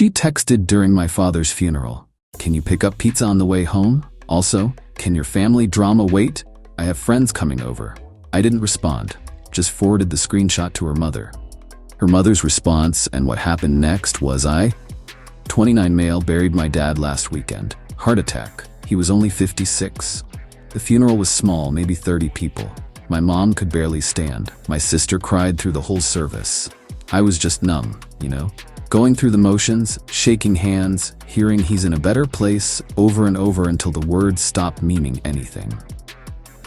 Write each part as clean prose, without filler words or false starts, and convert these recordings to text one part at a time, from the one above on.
She texted during my father's funeral. Can you pick up pizza on the way home? Also, can your family drama wait? I have friends coming over. I didn't respond, just forwarded the screenshot to her mother. Her mother's response and what happened next was 29 male buried my dad last weekend. Heart attack. He was only 56. The funeral was small, maybe 30 people. My mom could barely stand. My sister cried through the whole service. I was just numb, going through the motions, shaking hands, hearing he's in a better place over and over until the words stopped meaning anything.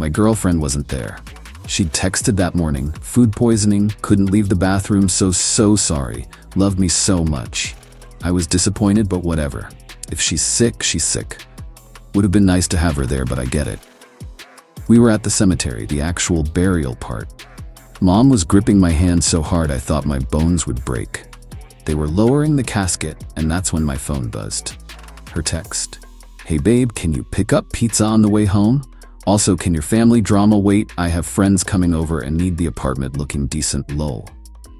My girlfriend wasn't there. She'd texted that morning, food poisoning, couldn't leave the bathroom, so sorry, loved me so much. I was disappointed, but whatever. If she's sick, she's sick. Would have been nice to have her there, but I get it. We were at the cemetery, the actual burial part. Mom was gripping my hand so hard I thought my bones would break. They were lowering the casket, and that's when my phone buzzed. Her text. Hey babe, can you pick up pizza on the way home? Also, can your family drama wait? I have friends coming over and need the apartment looking decent, lol.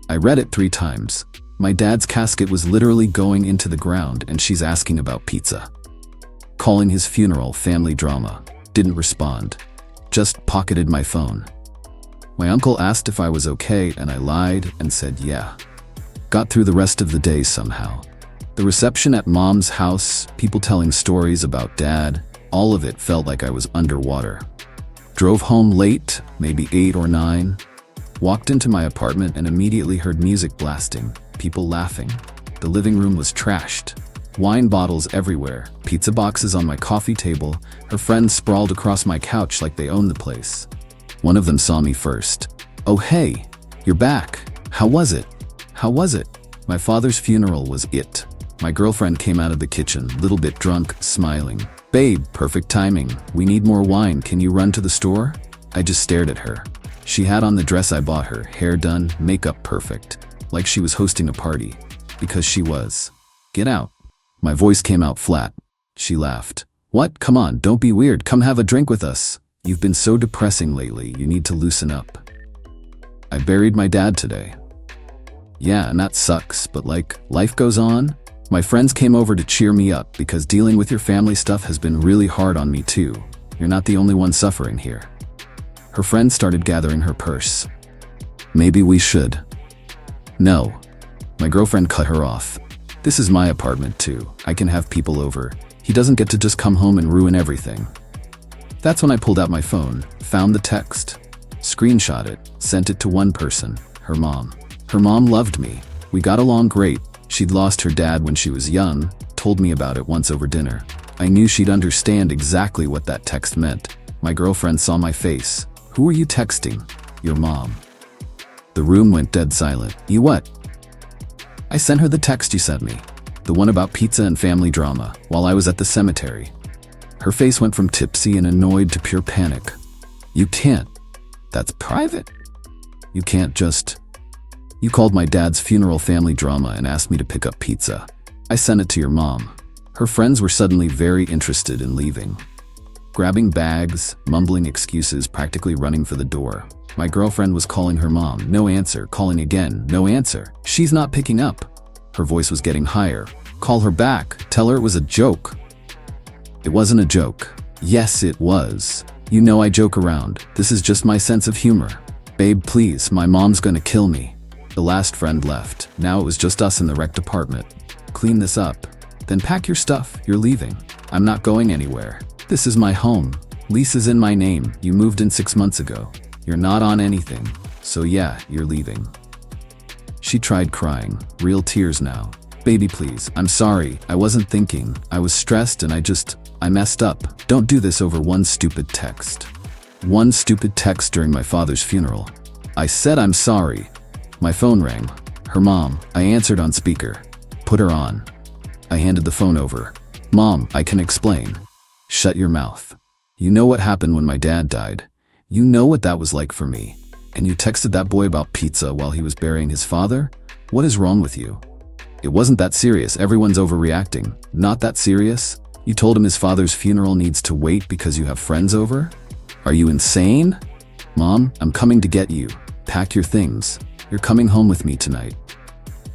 I read it 3 times. My dad's casket was literally going into the ground and she's asking about pizza. Calling his funeral family drama. Didn't respond. Just pocketed my phone. My uncle asked if I was okay and I lied and said yeah. Got through the rest of the day somehow. The reception at mom's house, people telling stories about dad, all of it felt like I was underwater. Drove home late, maybe 8 or 9. Walked into my apartment and immediately heard music blasting, people laughing. The living room was trashed. Wine bottles everywhere, pizza boxes on my coffee table, her friends sprawled across my couch like they owned the place. One of them saw me first. Oh hey, you're back. How was it? How was it? My father's funeral was it. My girlfriend came out of the kitchen, little bit drunk, smiling. Babe, perfect timing. We need more wine. Can you run to the store? I just stared at her. She had on the dress I bought her, hair done, makeup perfect. Like she was hosting a party. Because she was. Get out. My voice came out flat. She laughed. What? Come on, don't be weird. Come have a drink with us. You've been so depressing lately. You need to loosen up. I buried my dad today. Yeah, and that sucks, but life goes on. My friends came over to cheer me up because dealing with your family stuff has been really hard on me too. You're not the only one suffering here. Her friend started gathering her purse. Maybe we should. No. My girlfriend cut her off. This is my apartment too. I can have people over. He doesn't get to just come home and ruin everything. That's when I pulled out my phone, found the text, screenshot it, sent it to one person, her mom. Her mom loved me. We got along great. She'd lost her dad when she was young, told me about it once over dinner. I knew she'd understand exactly what that text meant. My girlfriend saw my face. Who are you texting? Your mom. The room went dead silent. You what? I sent her the text you sent me. The one about pizza and family drama, while I was at the cemetery. Her face went from tipsy and annoyed to pure panic. You can't. That's private. You can't just... You called my dad's funeral family drama and asked me to pick up pizza. I sent it to your mom. Her friends were suddenly very interested in leaving. Grabbing bags, mumbling excuses, practically running for the door. My girlfriend was calling her mom. No answer. Calling again. No answer. She's not picking up. Her voice was getting higher. Call her back. Tell her it was a joke. It wasn't a joke. Yes, it was. You know I joke around. This is just my sense of humor. Babe, please, my mom's gonna kill me. The last friend left. Now it was just us in the wrecked apartment. Clean this up. Then pack your stuff. You're leaving. I'm not going anywhere. This is my home. Lease is in my name. You moved in 6 months ago. You're not on anything. So yeah, you're leaving. She tried crying. Real tears now. Baby, please. I'm sorry. I wasn't thinking. I was stressed and I messed up. Don't do this over one stupid text. One stupid text during my father's funeral. I said I'm sorry. My phone rang. Her mom. I answered on speaker. Put her on. I handed the phone over. Mom, I can explain. Shut your mouth. You know what happened when my dad died. You know what that was like for me. And you texted that boy about pizza while he was burying his father? What is wrong with you? It wasn't that serious. Everyone's overreacting. Not that serious? You told him his father's funeral needs to wait because you have friends over? Are you insane? Mom, I'm coming to get you. Pack your things. You're coming home with me tonight.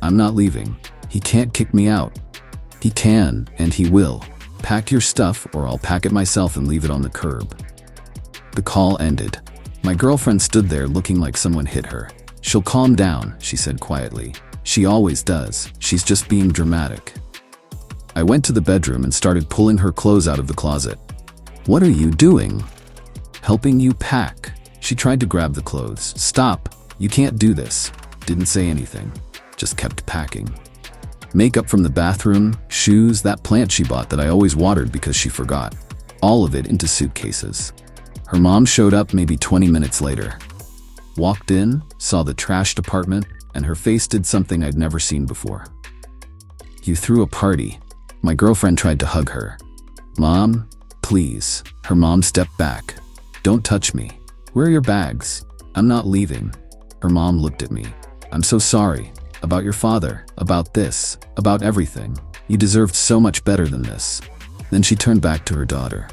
I'm not leaving. He can't kick me out. He can, and he will. Pack your stuff or I'll pack it myself and leave it on the curb. The call ended. My girlfriend stood there looking like someone hit her. She'll calm down, she said quietly. She always does. She's just being dramatic. I went to the bedroom and started pulling her clothes out of the closet. What are you doing? Helping you pack. She tried to grab the clothes. Stop. You can't do this. Didn't say anything. Just kept packing. Makeup from the bathroom, shoes, that plant she bought that I always watered because she forgot. All of it into suitcases. Her mom showed up maybe 20 minutes later. Walked in, saw the trashed apartment, and her face did something I'd never seen before. You threw a party. My girlfriend tried to hug her. Mom, please. Her mom stepped back. Don't touch me. Where are your bags? I'm not leaving. Her mom looked at me. I'm so sorry. About your father. About this. About everything. You deserved so much better than this. Then she turned back to her daughter.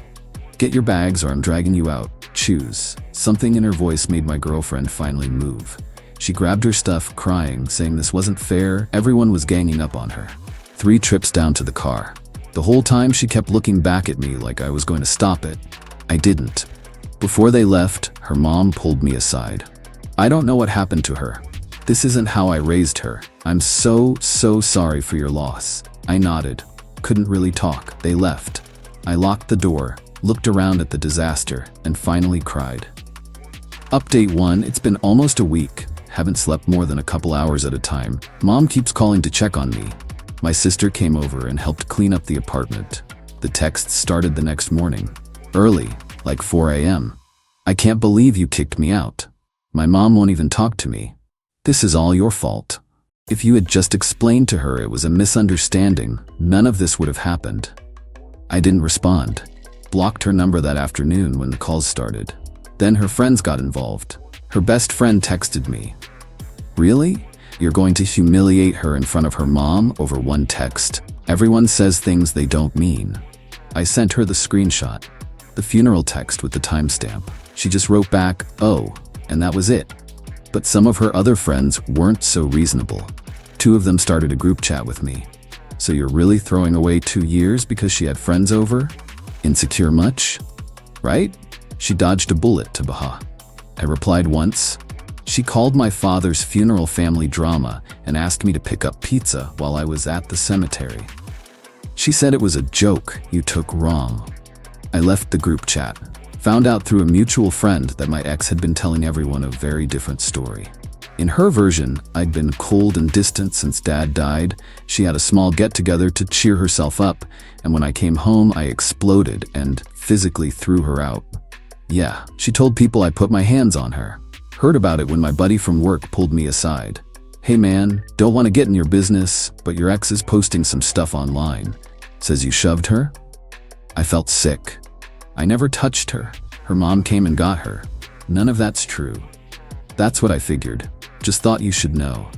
Get your bags or I'm dragging you out. Choose. Something in her voice made my girlfriend finally move. She grabbed her stuff, crying, saying this wasn't fair. Everyone was ganging up on her. 3 trips down to the car. The whole time she kept looking back at me like I was going to stop it. I didn't. Before they left, her mom pulled me aside. I don't know what happened to her. This isn't how I raised her. I'm so sorry for your loss. I nodded. Couldn't really talk. They left. I locked the door, looked around at the disaster, and finally cried. Update 1, it's been almost a week. Haven't slept more than a couple hours at a time. Mom keeps calling to check on me. My sister came over and helped clean up the apartment. The texts started the next morning. Early, like 4 a.m. I can't believe you kicked me out. My mom won't even talk to me. This is all your fault. If you had just explained to her it was a misunderstanding, none of this would have happened. I didn't respond. Blocked her number that afternoon when the calls started. Then her friends got involved. Her best friend texted me. Really? You're going to humiliate her in front of her mom over one text? Everyone says things they don't mean. I sent her the screenshot. The funeral text with the timestamp. She just wrote back, oh, and that was it. But some of her other friends weren't so reasonable. 2 of them started a group chat with me. So you're really throwing away 2 years because she had friends over? Insecure much? Right? She dodged a bullet to Baha. I replied once. She called my father's funeral family drama and asked me to pick up pizza while I was at the cemetery. She said it was a joke you took wrong. I left the group chat. Found out through a mutual friend that my ex had been telling everyone a very different story. In her version, I'd been cold and distant since Dad died. She had a small get-together to cheer herself up, and when I came home, I exploded and physically threw her out. Yeah, she told people I put my hands on her. Heard about it when my buddy from work pulled me aside. Hey man, don't want to get in your business, but your ex is posting some stuff online. Says you shoved her? I felt sick. I never touched her. Her mom came and got her. None of that's true. That's what I figured. Just thought you should know.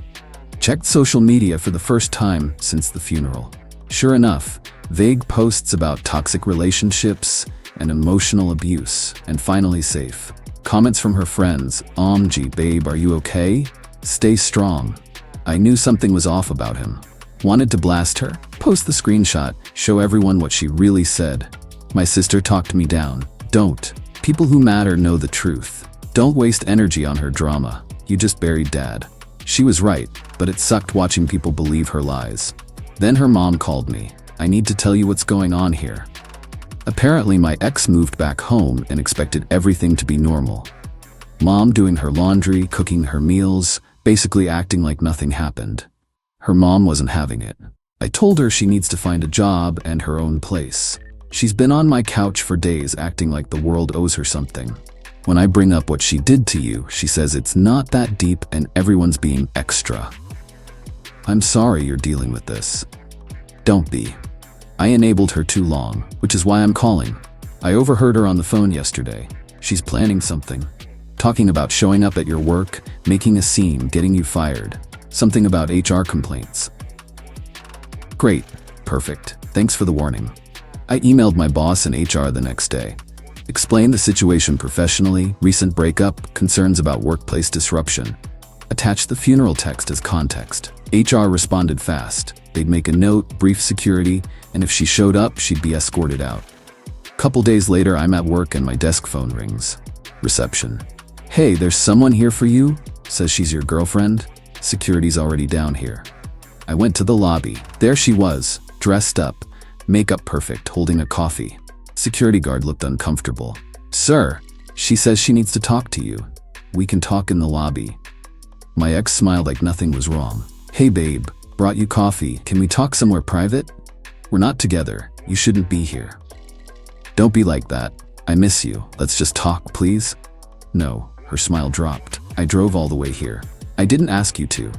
Checked social media for the first time since the funeral. Sure enough, vague posts about toxic relationships and emotional abuse, and finally safe. Comments from her friends, OMG babe, are you okay? Stay strong. I knew something was off about him. Wanted to blast her? Post the screenshot, show everyone what she really said. My sister talked me down. Don't. People who matter know the truth. Don't waste energy on her drama. You just buried Dad. She was right, but it sucked watching people believe her lies. Then her mom called me. I need to tell you what's going on here. Apparently my ex moved back home and expected everything to be normal. Mom doing her laundry, cooking her meals, basically acting like nothing happened. Her mom wasn't having it. I told her she needs to find a job and her own place. She's been on my couch for days acting like the world owes her something. When I bring up what she did to you, she says it's not that deep and everyone's being extra. I'm sorry you're dealing with this. Don't be. I enabled her too long, which is why I'm calling. I overheard her on the phone yesterday. She's planning something. Talking about showing up at your work, making a scene, getting you fired. Something about HR complaints. Great. Perfect. Thanks for the warning. I emailed my boss and HR the next day. Explained the situation professionally, recent breakup, concerns about workplace disruption. Attached the funeral text as context. HR responded fast. They'd make a note, brief security, and if she showed up, she'd be escorted out. Couple days later, I'm at work and my desk phone rings. Reception. "Hey, there's someone here for you," says she's your girlfriend. Security's already down here. I went to the lobby. There she was, dressed up, makeup perfect, holding a coffee. Security guard looked uncomfortable. "Sir, she says she needs to talk to you. We can talk in the lobby." My ex smiled like nothing was wrong. "Hey babe, brought you coffee. Can we talk somewhere private? We're not together. You shouldn't be here." "Don't be like that. I miss you. Let's just talk, please." "No." Her smile dropped. "I drove all the way here. I didn't ask you to.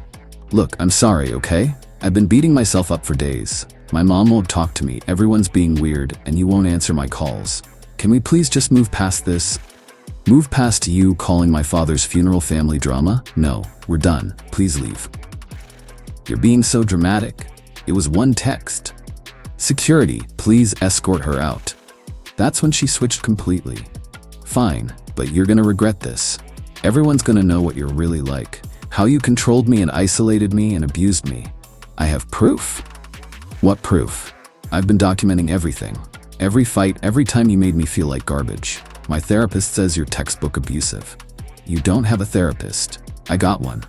Look, I'm sorry, okay? I've been beating myself up for days. My mom won't talk to me, everyone's being weird, and you won't answer my calls. Can we please just move past this?" "Move past you calling my father's funeral family drama? No, we're done. Please leave." "You're being so dramatic. It was one text." "Security, please escort her out." That's when she switched completely. "Fine, but you're gonna regret this. Everyone's gonna know what you're really like. How you controlled me and isolated me and abused me. I have proof." "What proof?" "I've been documenting everything. Every fight, every time you made me feel like garbage. My therapist says you're textbook abusive." "You don't have a therapist. I got one.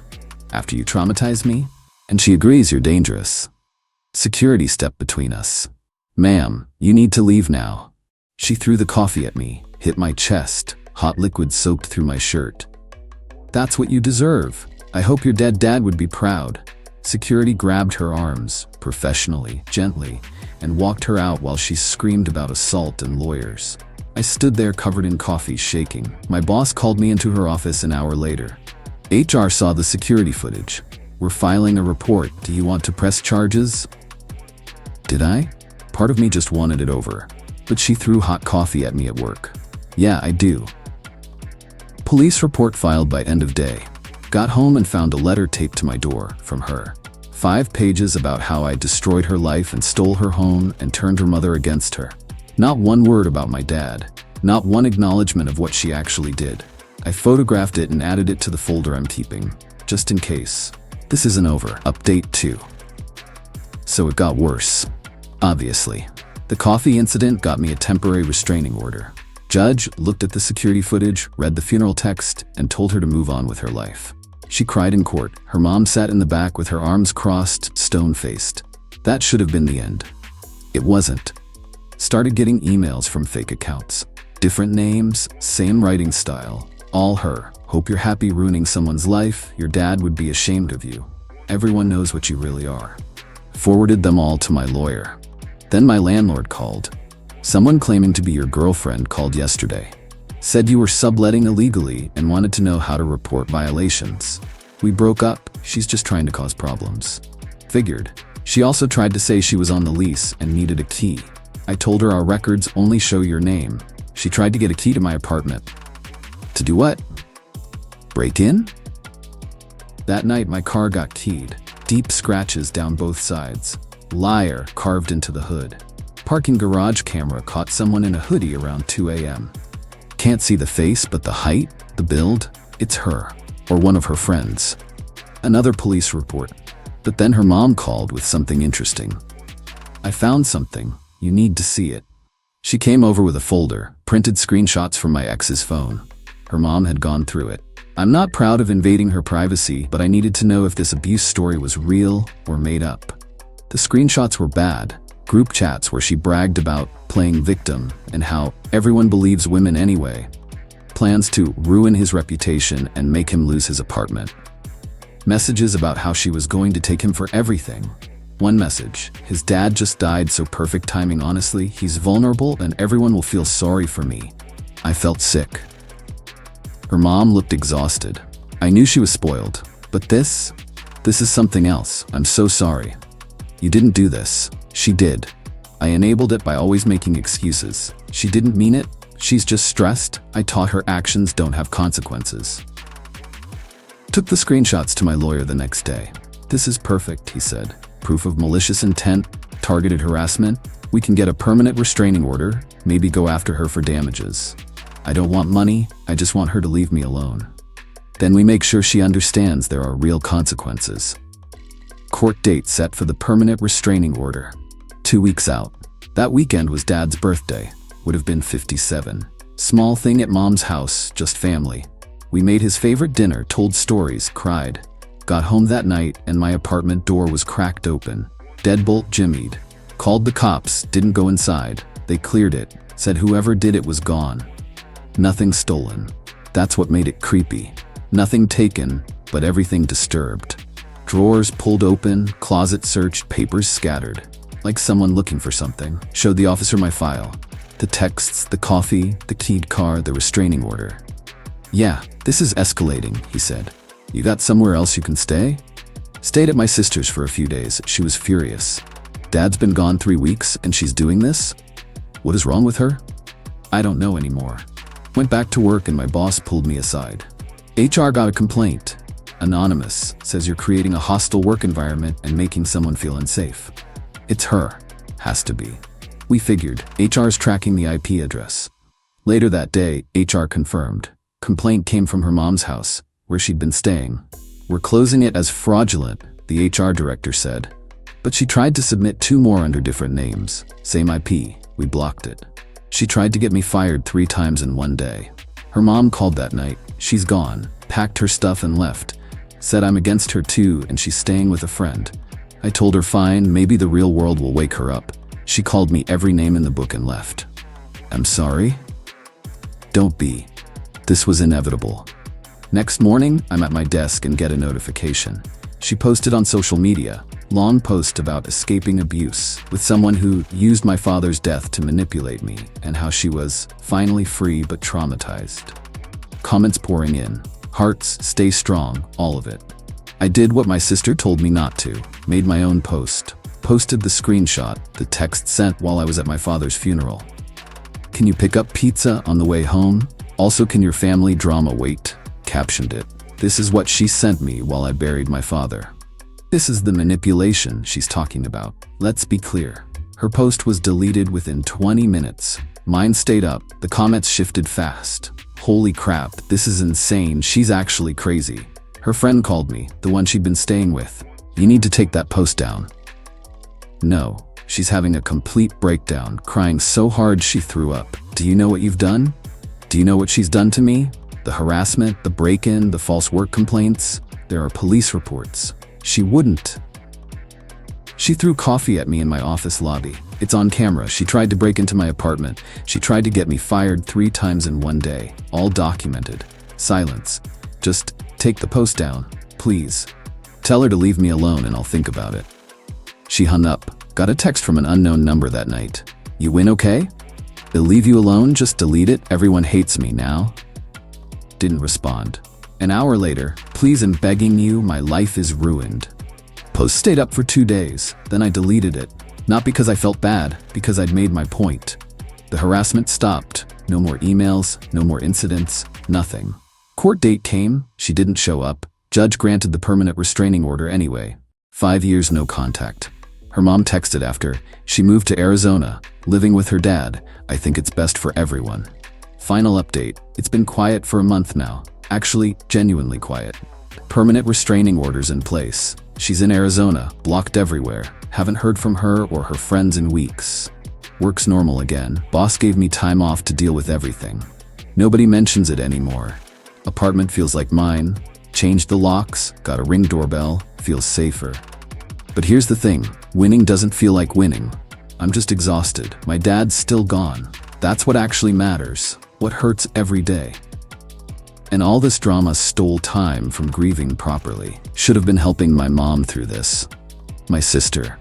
After you traumatized me?" "And she agrees you're dangerous." Security stepped between us. "Ma'am, you need to leave now." She threw the coffee at me, hit my chest, hot liquid soaked through my shirt. "That's what you deserve. I hope your dead dad would be proud." Security grabbed her arms, professionally, gently, and walked her out while she screamed about assault and lawyers. I stood there covered in coffee, shaking. My boss called me into her office an hour later. "HR saw the security footage. We're filing a report. Do you want to press charges?" Did I? Part of me just wanted it over. But she threw hot coffee at me at work. "Yeah, I do." Police report filed by end of day. Got home and found a letter taped to my door from her. 5 pages about how I destroyed her life and stole her home and turned her mother against her. Not one word about my dad. Not one acknowledgement of what she actually did. I photographed it and added it to the folder I'm keeping, just in case. This isn't over. Update 2. So it got worse. Obviously. The coffee incident got me a temporary restraining order. Judge looked at the security footage, read the funeral text, and told her to move on with her life. She cried in court. Her mom sat in the back with her arms crossed, stone-faced. That should have been the end. It wasn't. Started getting emails from fake accounts. Different names, same writing style. All her. "Hope you're happy ruining someone's life. Your dad would be ashamed of you. Everyone knows what you really are." Forwarded them all to my lawyer. Then my landlord called. "Someone claiming to be your girlfriend called yesterday. Said you were subletting illegally and wanted to know how to report violations. We broke up. She's just trying to cause problems." Figured. She also tried to say she was on the lease and needed a key. I told her our records only show your name. She tried to get a key to my apartment. To do what? Break in? That night my car got keyed. Deep scratches down both sides. "Liar" carved into the hood. Parking garage camera caught someone in a hoodie around 2 a.m. Can't see the face, but the height, the build, it's her, or one of her friends. Another police report. But then her mom called with something interesting. "I found something. You need to see it." She came over with a folder, printed screenshots from my ex's phone. Her mom had gone through it. I'm not proud of invading her privacy, but I needed to know if this abuse story was real or made up. The screenshots were bad. Group chats where she bragged about playing victim and how everyone believes women anyway. Plans to ruin his reputation and make him lose his apartment. Messages about how she was going to take him for everything. One message: "His dad just died, so perfect timing. Honestly, he's vulnerable and everyone will feel sorry for me." I felt sick. Her mom looked exhausted. I knew she was spoiled. But this is something else. "I'm so sorry. You didn't do this." She did. I enabled it by always making excuses. She didn't mean it. She's just stressed. I taught her actions don't have consequences. Took the screenshots to my lawyer the next day. "This is perfect," he said. "Proof of malicious intent, targeted harassment. We can get a permanent restraining order, maybe go after her for damages. I don't want money, I just want her to leave me alone. Then we make sure she understands there are real consequences." Court date set for the permanent restraining order. 2 weeks out. That weekend was Dad's birthday. Would have been 57. Small thing at Mom's house, just family. We made his favorite dinner, told stories, cried. Got home that night and my apartment door was cracked open. Deadbolt jimmied. Called the cops, didn't go inside. They cleared it, said whoever did it was gone. Nothing stolen. That's what made it creepy. Nothing taken, but everything disturbed. Drawers pulled open, closet searched, papers scattered. Like someone looking for something. Showed the officer my file. The texts, the coffee, the keyed car, the restraining order. Yeah, this is escalating, he said. You got somewhere else you can stay? Stayed at my sister's for a few days. She was furious. Dad's been gone 3 weeks and she's doing this? What is wrong with her? I don't know anymore. Went back to work and my boss pulled me aside. HR got a complaint. Anonymous, says you're creating a hostile work environment and making someone feel unsafe. It's her. Has to be. We figured. HR's tracking the IP address. Later that day, HR confirmed. Complaint came from her mom's house, where she'd been staying. We're closing it as fraudulent, the HR director said. But she tried to submit 2 more under different names. Same IP. We blocked it. She tried to get me fired 3 times in 1 day. Her mom called that night. She's gone. Packed her stuff and left. Said I'm against her too and she's staying with a friend. I told her fine, maybe the real world will wake her up. She called me every name in the book and left. I'm sorry? Don't be. This was inevitable. Next morning, I'm at my desk and get a notification. She posted on social media, long post about escaping abuse with someone who used my father's death to manipulate me and how she was finally free but traumatized. Comments pouring in. Hearts, stay strong, all of it. I did what my sister told me not to, made my own post. Posted the screenshot, the text sent while I was at my father's funeral. Can you pick up pizza on the way home? Also, can your family drama wait? Captioned it. This is what she sent me while I buried my father. This is the manipulation she's talking about. Let's be clear. Her post was deleted within 20 minutes. Mine stayed up. The comments shifted fast. Holy crap, this is insane. She's actually crazy. Her friend called me, the one she'd been staying with. You need to take that post down. No, she's having a complete breakdown, crying so hard she threw up. Do you know what you've done? Do you know what she's done to me? The harassment, the break-in, the false work complaints. There are police reports. She wouldn't. She threw coffee at me in my office lobby. It's on camera. She tried to break into my apartment. She tried to get me fired 3 times in 1 day. All documented. Silence. Just take the post down, please. Tell her to leave me alone and I'll think about it. She hung up. Got a text from an unknown number that night. You win okay? They'll leave you alone, just delete it. Everyone hates me now. Didn't respond. An hour later, please, I'm begging you, my life is ruined. Post stayed up for 2 days, then I deleted it. Not because I felt bad, because I'd made my point. The harassment stopped. No more emails, no more incidents, nothing. Court date came, she didn't show up. Judge granted the permanent restraining order anyway. 5 years no contact. Her mom texted after. She moved to Arizona, living with her dad. I think it's best for everyone. Final update. It's been quiet for a month now. Actually, genuinely quiet. Permanent restraining orders in place. She's in Arizona, blocked everywhere. Haven't heard from her or her friends in weeks. Work's normal again. Boss gave me time off to deal with everything. Nobody mentions it anymore. Apartment feels like mine. Changed the locks, got a Ring doorbell, feels safer. But here's the thing, winning doesn't feel like winning. I'm just exhausted. My dad's still gone. That's what actually matters. What hurts every day. And all this drama stole time from grieving properly. Should have been helping my mom through this. My sister.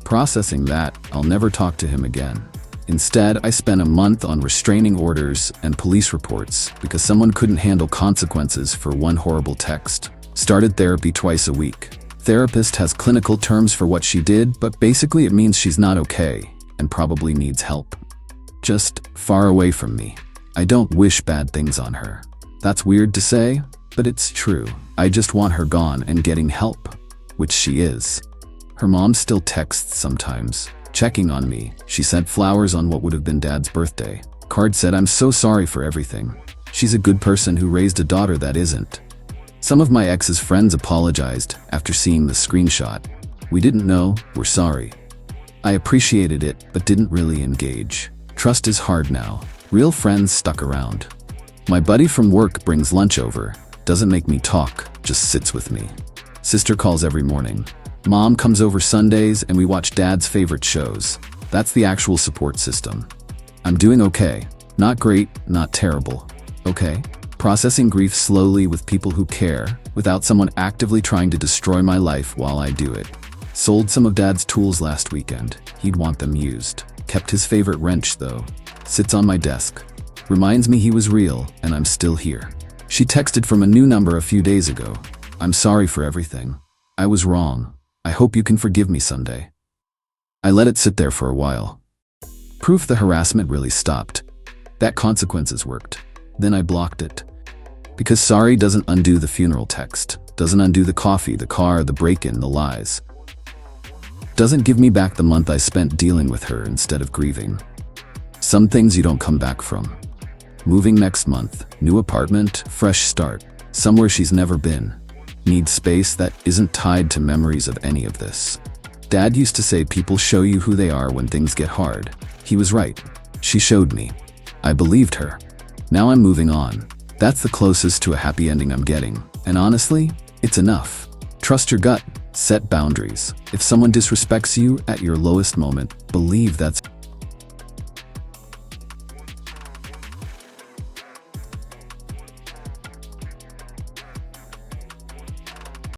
Processing that, I'll never talk to him again. Instead, I spent a month on restraining orders and police reports because someone couldn't handle consequences for one horrible text. Started therapy twice a week. Therapist has clinical terms for what she did, but basically it means she's not okay and probably needs help. Just far away from me. I don't wish bad things on her. That's weird to say, but it's true. I just want her gone and getting help, which she is. Her mom still texts sometimes, checking on me. She sent flowers on what would have been Dad's birthday. Card said, I'm so sorry for everything. She's a good person who raised a daughter that isn't. Some of my ex's friends apologized after seeing the screenshot. We didn't know, we're sorry. I appreciated it, but didn't really engage. Trust is hard now. Real friends stuck around. My buddy from work brings lunch over. Doesn't make me talk, just sits with me. Sister calls every morning. Mom comes over Sundays and we watch Dad's favorite shows. That's the actual support system. I'm doing okay. Not great, not terrible. Okay? Processing grief slowly with people who care, without someone actively trying to destroy my life while I do it. Sold some of Dad's tools last weekend. He'd want them used. Kept his favorite wrench though. Sits on my desk. Reminds me he was real and I'm still here. She texted from a new number a few days ago. I'm sorry for everything. I was wrong. I hope you can forgive me someday. I let it sit there for a while. Proof the harassment really stopped. That consequences worked. Then I blocked it. Because sorry doesn't undo the funeral text. Doesn't undo the coffee, the car, the break-in, the lies. Doesn't give me back the month I spent dealing with her instead of grieving. Some things you don't come back from. Moving next month, new apartment, fresh start, somewhere she's never been. Need space that isn't tied to memories of any of this. Dad used to say people show you who they are when things get hard. He was right. She showed me. I believed her. Now I'm moving on. That's the closest to a happy ending I'm getting. And honestly, it's enough. Trust your gut. Set boundaries. If someone disrespects you at your lowest moment, believe that's